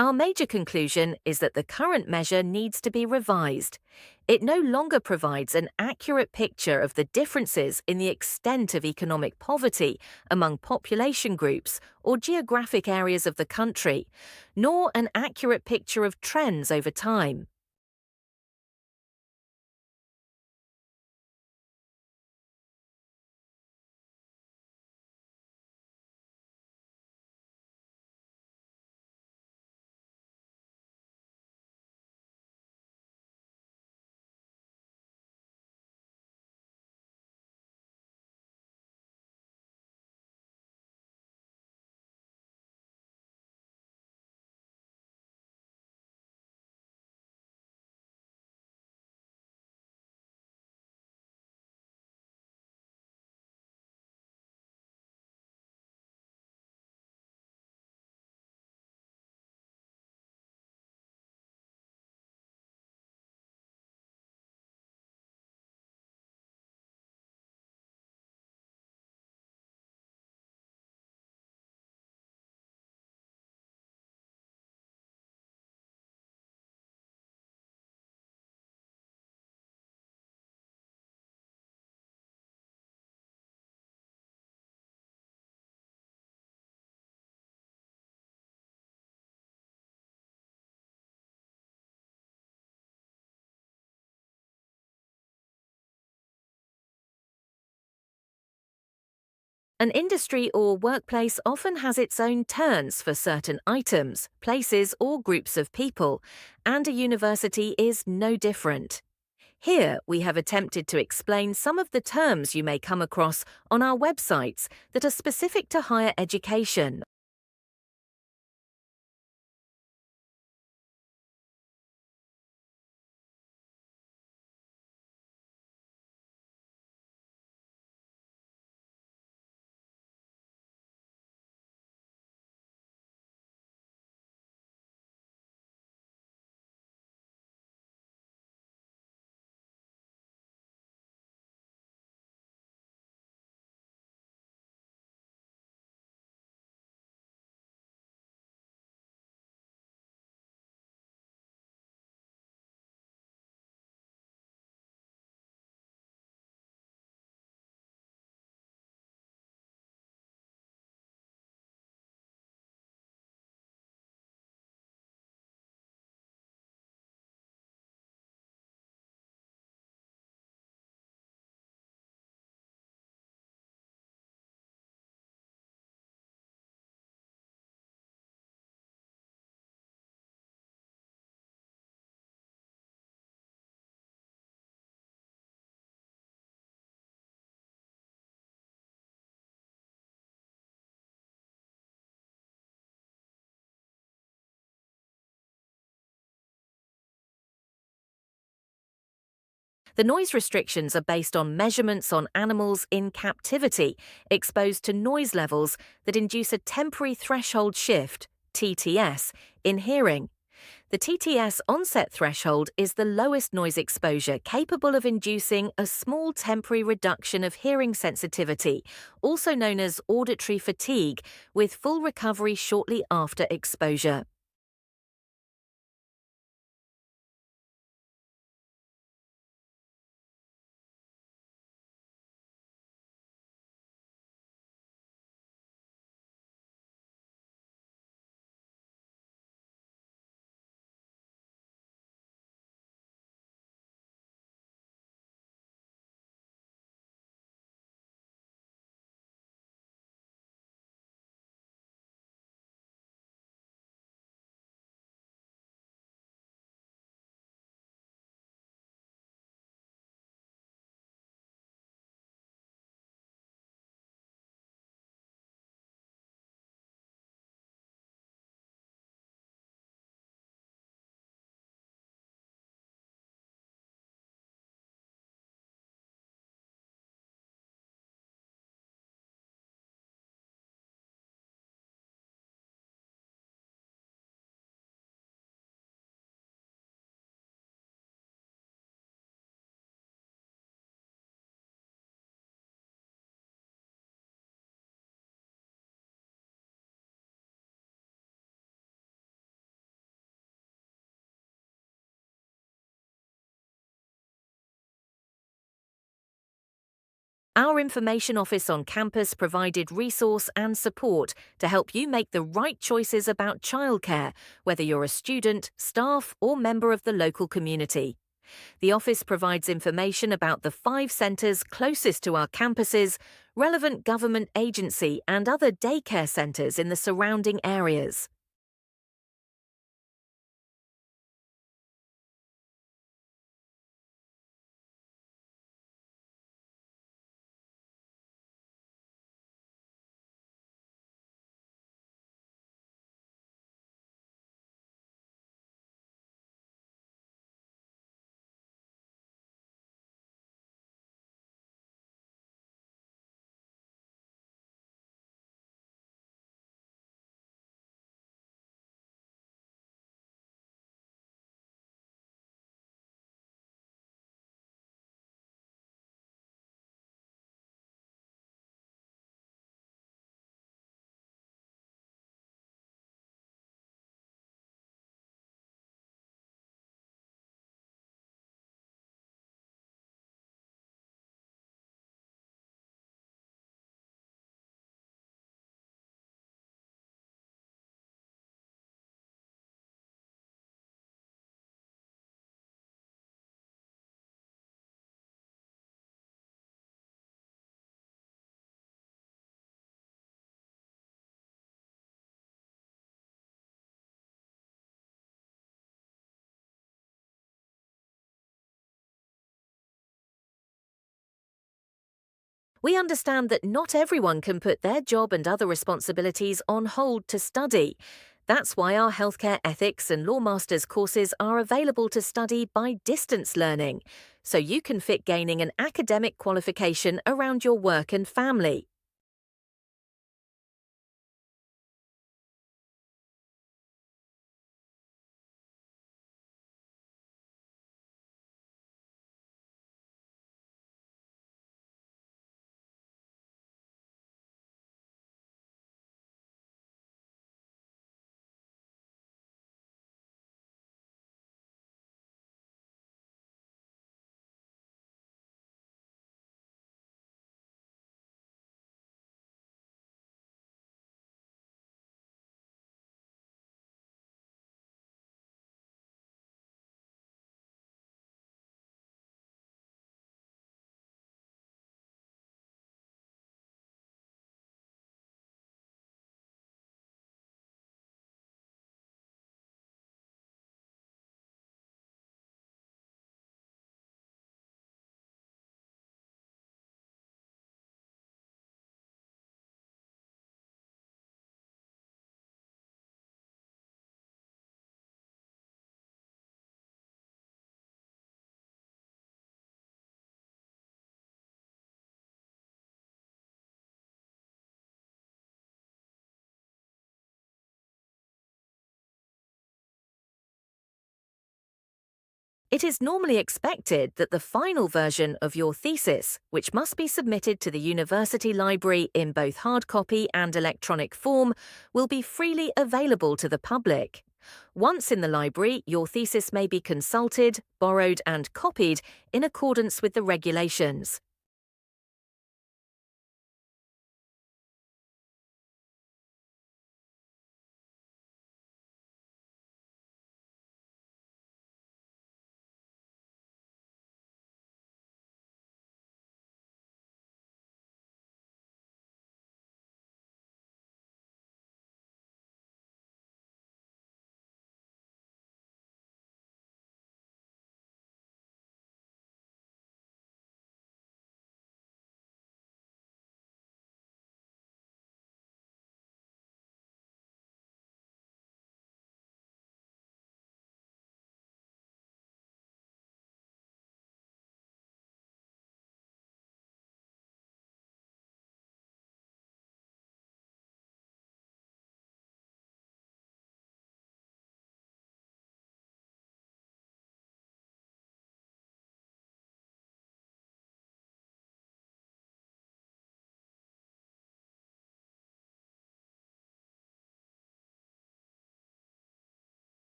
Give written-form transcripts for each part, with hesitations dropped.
Our major conclusion is that the current measure needs to be revised. It no longer provides an accurate picture of the differences in the extent of economic poverty among population groups or geographic areas of the country, nor an accurate picture of trends over time. An industry or workplace often has its own terms for certain items, places, or groups of people, and a university is no different. Here, we have attempted to explain some of the terms you may come across on our websites that are specific to higher education. The noise restrictions are based on measurements on animals in captivity, exposed to noise levels that induce a temporary threshold shift, TTS, in hearing. The TTS onset threshold is the lowest noise exposure capable of inducing a small temporary reduction of hearing sensitivity, also known as auditory fatigue, with full recovery shortly after exposure. Our information office on campus provided resource and support to help you make the right choices about childcare, whether you're a student, staff, or member of the local community. The office provides information about the 5 centres closest to our campuses, relevant government agency, and other daycare centres in the surrounding areas. We understand that not everyone can put their job and other responsibilities on hold to study. That's why our healthcare ethics and law masters courses are available to study by distance learning, so you can fit gaining an academic qualification around your work and family. It is normally expected that the final version of your thesis, which must be submitted to the university library in both hard copy and electronic form, will be freely available to the public. Once in the library, your thesis may be consulted, borrowed, and copied in accordance with the regulations.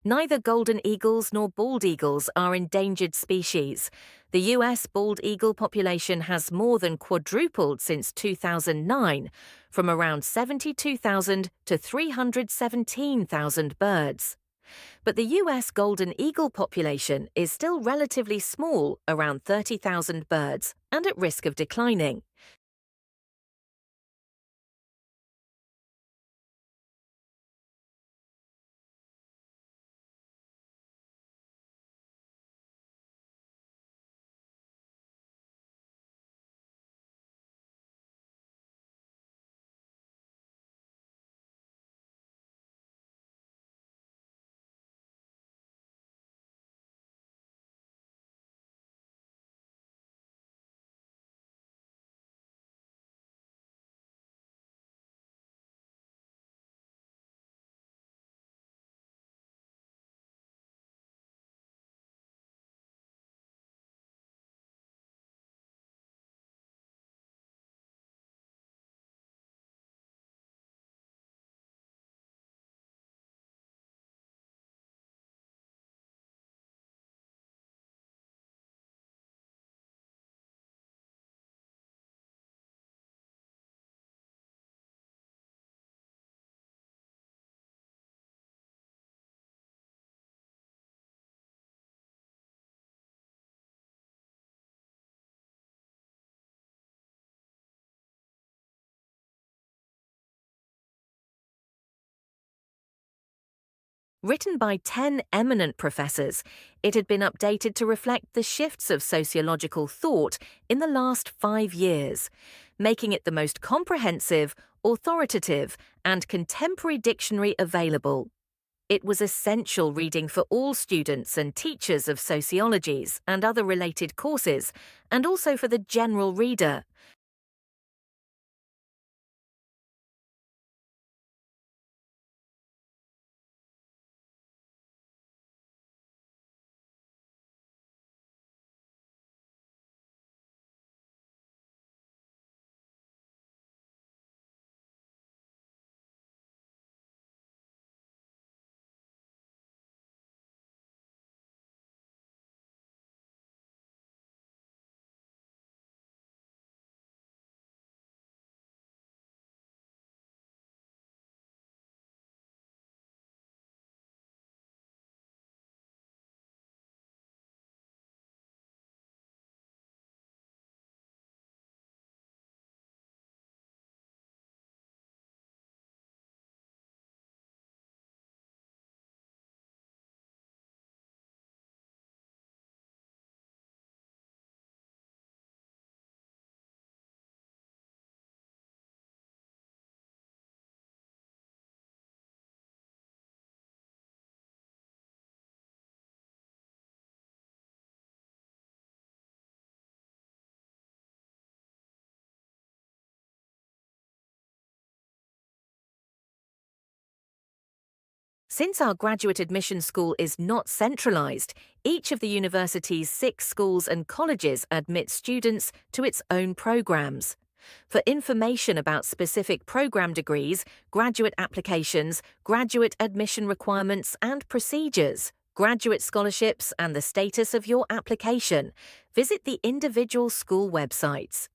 Neither golden eagles nor bald eagles are endangered species. The US bald eagle population has more than quadrupled since 2009, from around 72,000 to 317,000 birds. But the US golden eagle population is still relatively small, around 30,000 birds, and at risk of declining. Written by 10 eminent professors, it had been updated to reflect the shifts of sociological thought in the last 5 years, making it the most comprehensive, authoritative, and contemporary dictionary available. It was essential reading for all students and teachers of sociologies and other related courses, and also for the general reader. Since our graduate admission school is not centralised, each of the university's 6 schools and colleges admit students to its own programmes. For information about specific programme degrees, graduate applications, graduate admission requirements and procedures, graduate scholarships and the status of your application, visit the individual school websites.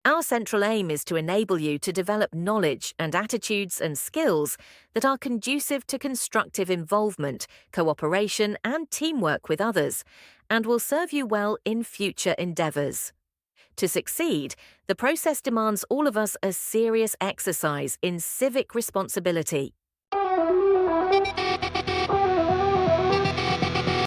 Our central aim is to enable you to develop knowledge and attitudes and skills that are conducive to constructive involvement, cooperation, and teamwork with others, and will serve you well in future endeavours. To succeed, the process demands all of us a serious exercise in civic responsibility.